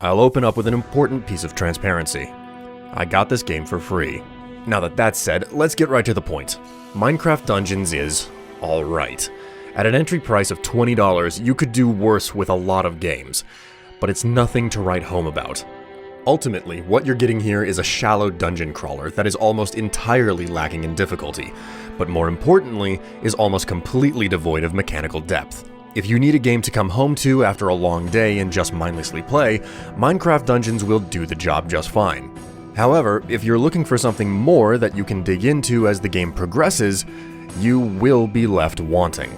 I'll open up with an important piece of transparency. I got this game for free. Now that that's said, let's get right to the point. Minecraft Dungeons is alright. At an entry price of $20, you could do worse with a lot of games, but it's nothing to write home about. Ultimately, what you're getting here is a shallow dungeon crawler that is almost entirely lacking in difficulty, but more importantly, is almost completely devoid of mechanical depth. If you need a game to come home to after a long day and just mindlessly play, Minecraft Dungeons will do the job just fine. However, if you're looking for something more that you can dig into as the game progresses, you will be left wanting.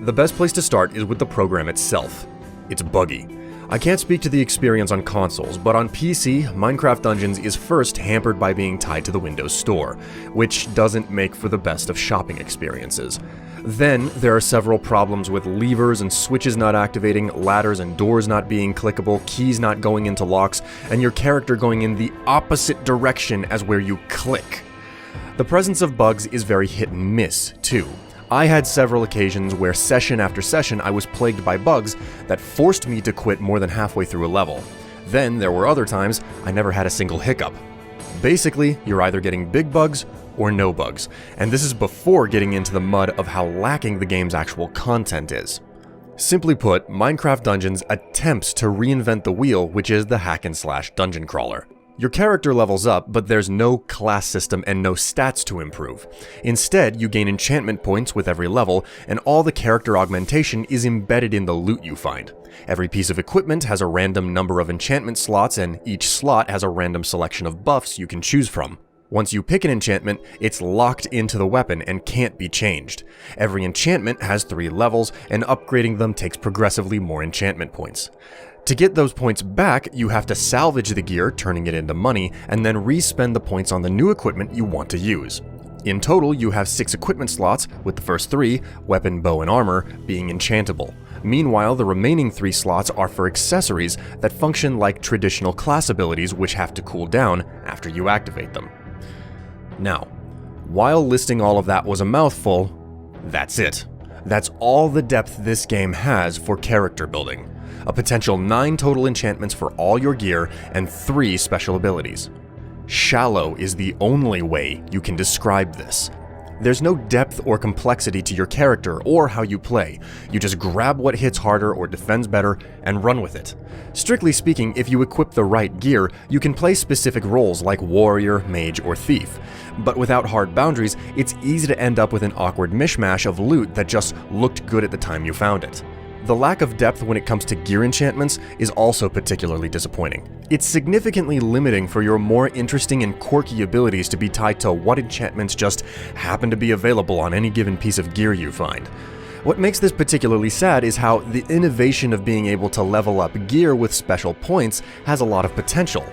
The best place to start is with the program itself. It's buggy. I can't speak to the experience on consoles, but on PC, Minecraft Dungeons is first hampered by being tied to the Windows Store, which doesn't make for the best of shopping experiences. Then, there are several problems with levers and switches not activating, ladders and doors not being clickable, keys not going into locks, and your character going in the opposite direction as where you click. The presence of bugs is very hit and miss, too. I had several occasions where session after session I was plagued by bugs that forced me to quit more than halfway through a level. Then there were other times I never had a single hiccup. Basically, you're either getting big bugs or no bugs, and this is before getting into the mud of how lacking the game's actual content is. Simply put, Minecraft Dungeons attempts to reinvent the wheel, which is the hack-and-slash dungeon crawler. Your character levels up, but there's no class system and no stats to improve. Instead, you gain enchantment points with every level, and all the character augmentation is embedded in the loot you find. Every piece of equipment has a random number of enchantment slots, and each slot has a random selection of buffs you can choose from. Once you pick an enchantment, it's locked into the weapon and can't be changed. Every enchantment has 3 levels, and upgrading them takes progressively more enchantment points. To get those points back, you have to salvage the gear, turning it into money, and then re-spend the points on the new equipment you want to use. In total, you have 6 equipment slots, with the first 3, weapon, bow, and armor, being enchantable. Meanwhile, the remaining 3 slots are for accessories that function like traditional class abilities which have to cool down after you activate them. Now, while listing all of that was a mouthful, that's it. That's all the depth this game has for character building. A potential 9 total enchantments for all your gear and 3 special abilities. Shallow is the only way you can describe this. There's no depth or complexity to your character or how you play. You just grab what hits harder or defends better and run with it. Strictly speaking, if you equip the right gear, you can play specific roles like warrior, mage, or thief. But without hard boundaries, it's easy to end up with an awkward mishmash of loot that just looked good at the time you found it. The lack of depth when it comes to gear enchantments is also particularly disappointing. It's significantly limiting for your more interesting and quirky abilities to be tied to what enchantments just happen to be available on any given piece of gear you find. What makes this particularly sad is how the innovation of being able to level up gear with special points has a lot of potential.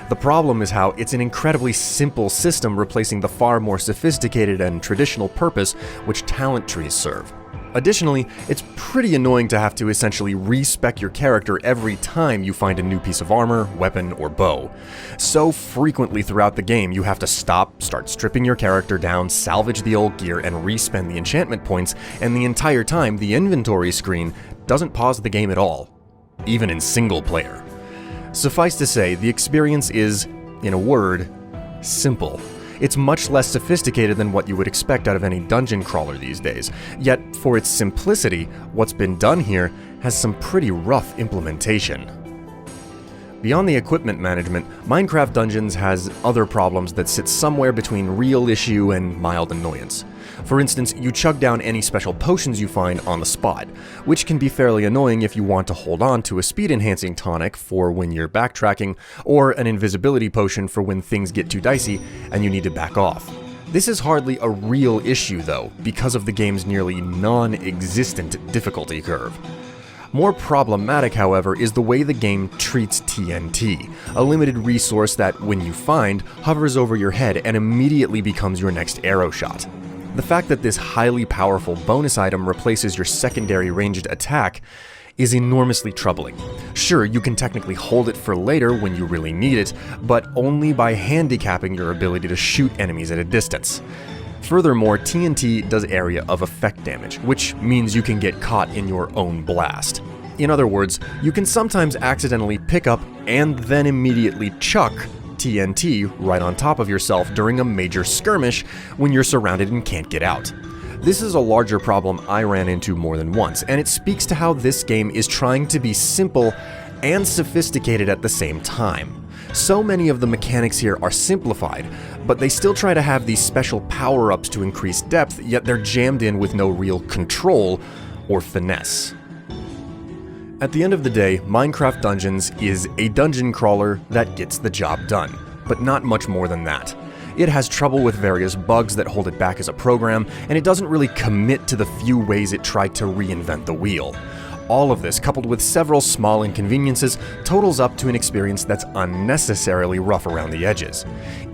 The problem is how it's an incredibly simple system replacing the far more sophisticated and traditional purpose which talent trees serve. Additionally, it's pretty annoying to have to essentially respec your character every time you find a new piece of armor, weapon, or bow. So frequently throughout the game, you have to stop, start stripping your character down, salvage the old gear, and respend the enchantment points, and the entire time the inventory screen doesn't pause the game at all, even in single player. Suffice to say, the experience is, in a word, simple. It's much less sophisticated than what you would expect out of any dungeon crawler these days, yet for its simplicity, what's been done here has some pretty rough implementation. Beyond the equipment management, Minecraft Dungeons has other problems that sit somewhere between real issue and mild annoyance. For instance, you chug down any special potions you find on the spot, which can be fairly annoying if you want to hold on to a speed-enhancing tonic for when you're backtracking, or an invisibility potion for when things get too dicey and you need to back off. This is hardly a real issue though, because of the game's nearly non-existent difficulty curve. More problematic, however, is the way the game treats TNT, a limited resource that, when you find, hovers over your head and immediately becomes your next arrow shot. The fact that this highly powerful bonus item replaces your secondary ranged attack is enormously troubling. Sure, you can technically hold it for later when you really need it, but only by handicapping your ability to shoot enemies at a distance. Furthermore, TNT does area of effect damage, which means you can get caught in your own blast. In other words, you can sometimes accidentally pick up and then immediately chuck TNT right on top of yourself during a major skirmish when you're surrounded and can't get out. This is a larger problem I ran into more than once, and it speaks to how this game is trying to be simple and sophisticated at the same time. So many of the mechanics here are simplified, but they still try to have these special power-ups to increase depth, yet they're jammed in with no real control or finesse. At the end of the day, Minecraft Dungeons is a dungeon crawler that gets the job done, but not much more than that. It has trouble with various bugs that hold it back as a program, and it doesn't really commit to the few ways it tried to reinvent the wheel. All of this, coupled with several small inconveniences, totals up to an experience that's unnecessarily rough around the edges.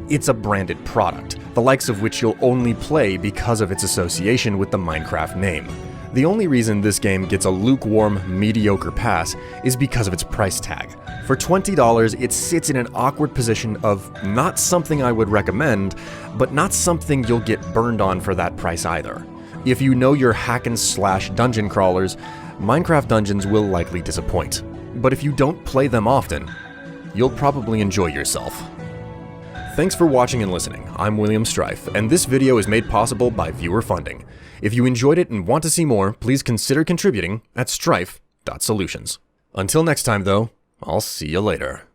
It's a branded product, the likes of which you'll only play because of its association with the Minecraft name. The only reason this game gets a lukewarm, mediocre pass is because of its price tag. For $20, it sits in an awkward position of not something I would recommend, but not something you'll get burned on for that price either. If you know your hack and slash dungeon crawlers, Minecraft Dungeons will likely disappoint. But if you don't play them often, you'll probably enjoy yourself. Thanks for watching and listening. I'm William Strife, and this video is made possible by viewer funding. If you enjoyed it and want to see more, please consider contributing at strife.solutions. Until next time though, I'll see you later.